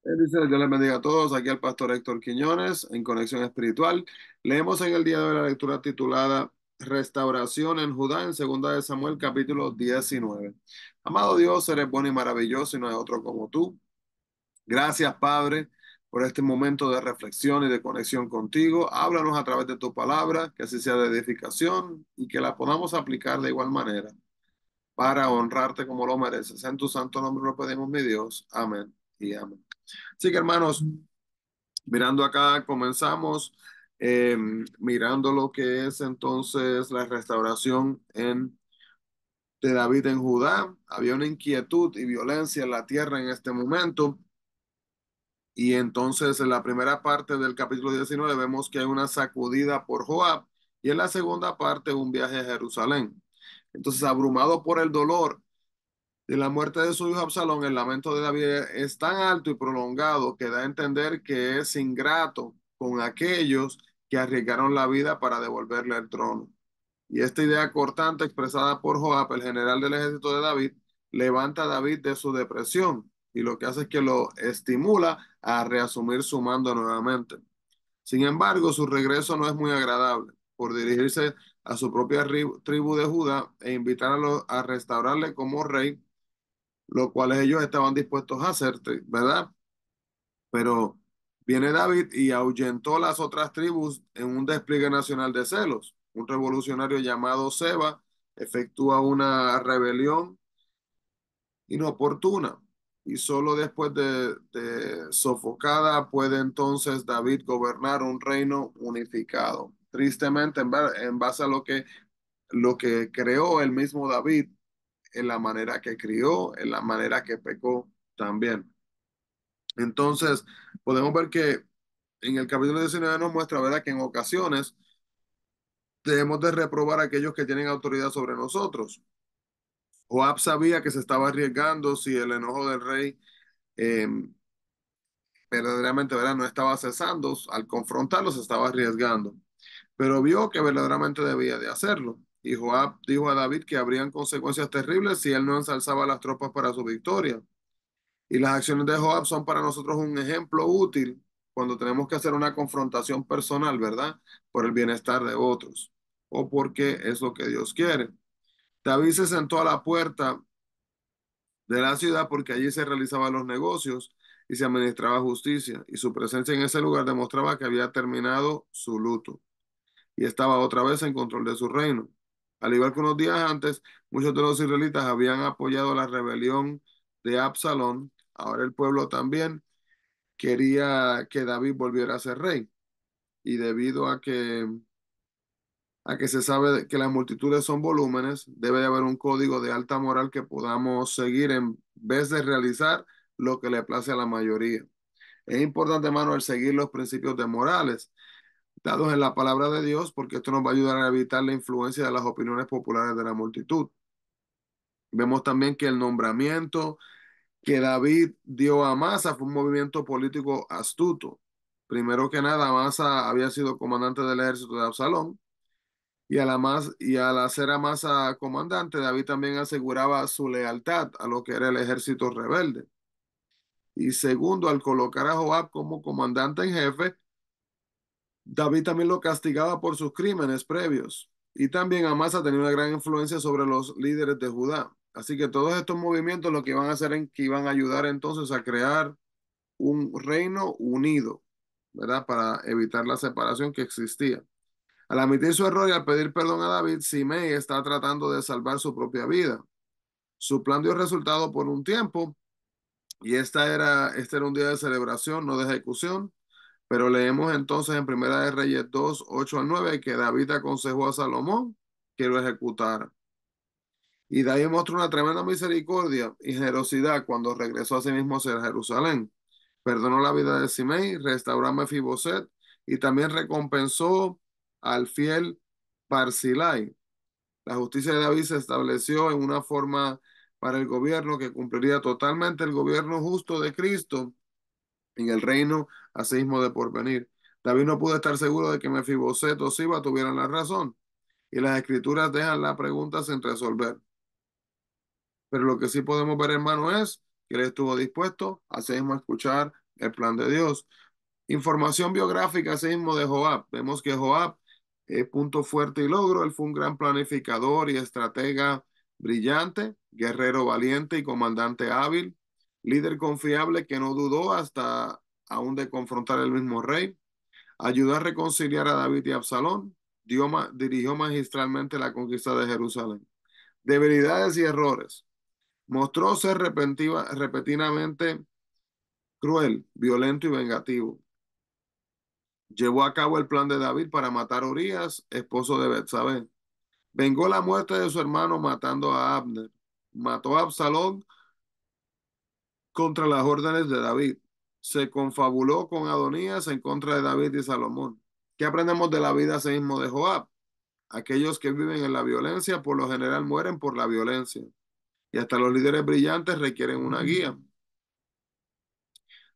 Bendiciones, Dios les bendiga a todos. Aquí el pastor Héctor Quiñones en Conexión Espiritual. Leemos en el día de hoy la lectura titulada Restauración en Judá en Segunda de Samuel, capítulo 19. Amado Dios, eres bueno y maravilloso y no hay otro como tú. Gracias, Padre, por este momento de reflexión y de conexión contigo. Háblanos a través de tu palabra, que así sea de edificación y que la podamos aplicar de igual manera para honrarte como lo mereces. En tu santo nombre lo pedimos, mi Dios. Amén y amén. Así que hermanos, mirando acá, comenzamos mirando lo que es entonces la restauración de David en Judá. Había una inquietud y violencia en la tierra en este momento. Y entonces en la primera parte del capítulo 19 vemos que hay una sacudida por Joab y en la segunda parte un viaje a Jerusalén. Entonces, abrumado por el dolor de la muerte de su hijo Absalón, el lamento de David es tan alto y prolongado que da a entender que es ingrato con aquellos que arriesgaron la vida para devolverle el trono. Y esta idea cortante expresada por Joab, el general del ejército de David, levanta a David de su depresión y lo que hace es que lo estimula a reasumir su mando nuevamente. Sin embargo, su regreso no es muy agradable por dirigirse a su propia tribu de Judá e invitarlo a restaurarle como rey, lo cual ellos estaban dispuestos a hacer, ¿verdad? Pero viene David y ahuyentó las otras tribus en un despliegue nacional de celos. Un revolucionario llamado Seba efectúa una rebelión inoportuna y solo después de sofocada puede entonces David gobernar un reino unificado. Tristemente, en base a lo que creó el mismo David, en la manera que crió, en la manera que pecó también. Entonces, podemos ver que en el capítulo 19 nos muestra, ¿verdad?, que en ocasiones debemos de reprobar a aquellos que tienen autoridad sobre nosotros. Joab sabía que se estaba arriesgando si el enojo del rey eh, verdaderamente, ¿verdad?, no estaba cesando. Al confrontarlo se estaba arriesgando, pero vio que verdaderamente debía de hacerlo. Y Joab dijo a David que habrían consecuencias terribles si él no ensalzaba a las tropas para su victoria. Y las acciones de Joab son para nosotros un ejemplo útil cuando tenemos que hacer una confrontación personal, ¿verdad? Por el bienestar de otros o porque es lo que Dios quiere. David se sentó a la puerta de la ciudad porque allí se realizaban los negocios y se administraba justicia, y su presencia en ese lugar demostraba que había terminado su luto y estaba otra vez en control de su reino. Al igual que unos días antes, muchos de los israelitas habían apoyado la rebelión de Absalón. Ahora el pueblo también quería que David volviera a ser rey. Y debido a que se sabe que las multitudes son volúmenes, debe de haber un código de alta moral que podamos seguir en vez de realizar lo que le place a la mayoría. Es importante, hermano, el seguir los principios de morales dados en la palabra de Dios, porque esto nos va a ayudar a evitar la influencia de las opiniones populares de la multitud. Vemos también que el nombramiento que David dio a Amasa fue un movimiento político astuto. Primero que nada, Amasa había sido comandante del ejército de Absalón y al hacer a Amasa comandante, David también aseguraba su lealtad a lo que era el ejército rebelde. Y segundo, al colocar a Joab como comandante en jefe, David también lo castigaba por sus crímenes previos. Y también Amasa tenía una gran influencia sobre los líderes de Judá. Así que todos estos movimientos lo que iban a hacer es que iban a ayudar entonces a crear un reino unido, ¿verdad? Para evitar la separación que existía. Al admitir su error y al pedir perdón a David, Simei está tratando de salvar su propia vida. Su plan dio resultado por un tiempo y este era un día de celebración, no de ejecución. Pero leemos entonces en Primera de Reyes 2 8 al 9 que David aconsejó a Salomón que lo ejecutara. Y de ahí mostró una tremenda misericordia y generosidad cuando regresó a sí mismo hacia Jerusalén. Perdonó la vida de Simei, restauró a Mefiboset y también recompensó al fiel Barzillai. La justicia de David se estableció en una forma para el gobierno que cumpliría totalmente el gobierno justo de Cristo en el reino asimismo de porvenir. David no pudo estar seguro de que Mefiboset o Siba tuvieran la razón, y las escrituras dejan la pregunta sin resolver. Pero lo que sí podemos ver, hermano, es que él estuvo dispuesto a sí mismo a escuchar el plan de Dios. Información biográfica, asimismo, de Joab. Vemos que Joab, punto fuerte y logro, él fue un gran planificador y estratega brillante, guerrero valiente y comandante hábil, líder confiable que no dudó hasta aún de confrontar al mismo rey, ayudó a reconciliar a David y Absalón, dirigió magistralmente la conquista de Jerusalén. Debilidades y errores. Mostró ser repentinamente cruel, violento y vengativo. Llevó a cabo el plan de David para matar a Urías, esposo de Betsabé. Vengó la muerte de su hermano matando a Abner. Mató a Absalón contra las órdenes de David. Se confabuló con Adonías en contra de David y Salomón. ¿Qué aprendemos de la vida asimismo de Joab? Aquellos que viven en la violencia por lo general mueren por la violencia. Y hasta los líderes brillantes requieren una guía.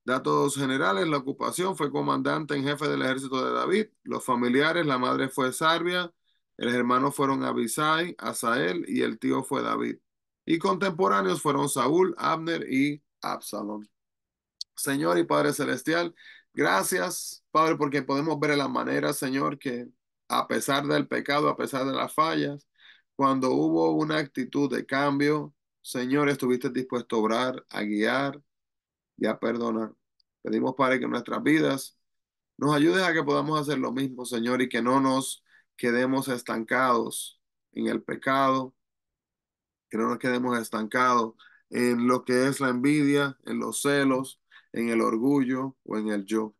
Datos generales, la ocupación fue comandante en jefe del ejército de David, los familiares, la madre fue Sarbia, los hermanos fueron Abisai, Asael y el tío fue David. Y contemporáneos fueron Saúl, Abner y Absalón. Señor y Padre Celestial, gracias, Padre, porque podemos ver de la manera, Señor, que a pesar del pecado, a pesar de las fallas, cuando hubo una actitud de cambio, Señor, estuviste dispuesto a obrar, a guiar y a perdonar. Pedimos, Padre, que en nuestras vidas nos ayudes a que podamos hacer lo mismo, Señor, y que no nos quedemos estancados en el pecado, que no nos quedemos estancados en lo que es la envidia, en los celos, en el orgullo o en el yo,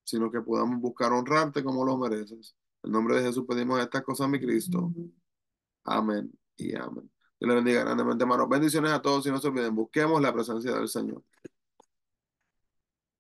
sino que podamos buscar honrarte como lo mereces. En nombre de Jesús pedimos estas cosas, mi Cristo. Amén y amén. Dios le bendiga grandemente, hermanos. Bendiciones a todos y no se olviden, busquemos la presencia del Señor.